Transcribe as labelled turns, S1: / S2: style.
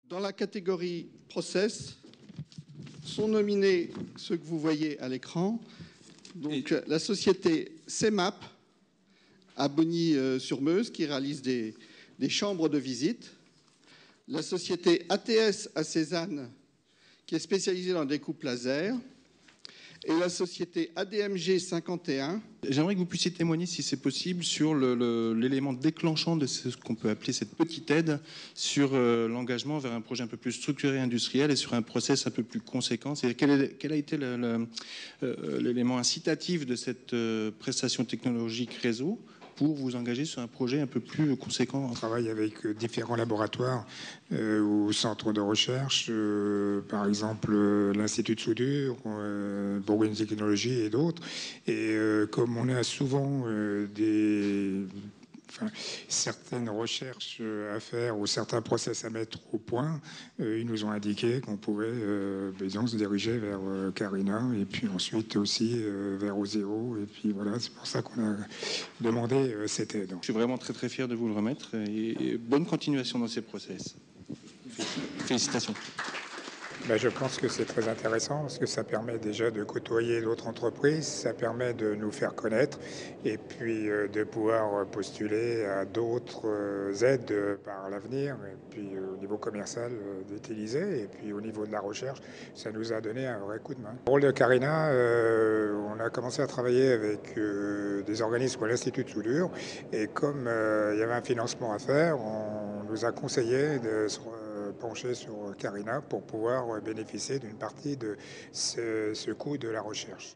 S1: Dans la catégorie Process, sont nominés ceux que vous voyez à l'écran. Donc la société CEMAP à Bogny-sur-Meuse qui réalise des chambres de visite. La société ATS à Cézanne qui est spécialisée dans la découpe laser. Et la société ADMG 51.
S2: J'aimerais que vous puissiez témoigner, si c'est possible, sur l'élément déclenchant de ce qu'on peut appeler cette petite aide sur l'engagement vers un projet un peu plus structuré industriel et sur un process un peu plus conséquent. Quel a été l'élément incitatif de cette prestation technologique réseau pour vous engager sur un projet un peu plus conséquent?
S3: On travaille avec différents laboratoires ou centres de recherche, par exemple l'Institut de soudure, Bourgogne Technologies et d'autres. Et comme on a souvent certaines recherches à faire ou certains process à mettre au point, ils nous ont indiqué qu'on pouvait se diriger vers Carina et puis ensuite aussi vers Oseo. Et puis voilà, c'est pour ça qu'on a demandé cette aide.
S2: Je suis vraiment très très fier de vous le remettre et bonne continuation dans ces process. Félicitations.
S3: Je pense que c'est très intéressant parce que ça permet déjà de côtoyer d'autres entreprises, ça permet de nous faire connaître et puis de pouvoir postuler à d'autres aides par l'avenir et puis au niveau commercial d'utiliser et puis au niveau de la recherche, ça nous a donné un vrai coup de main. Au rôle de Carina, on a commencé à travailler avec des organismes comme l'Institut de soudure et comme il y avait un financement à faire, on nous a conseillé de se pencher sur Carina pour pouvoir bénéficier d'une partie de ce coût de la recherche.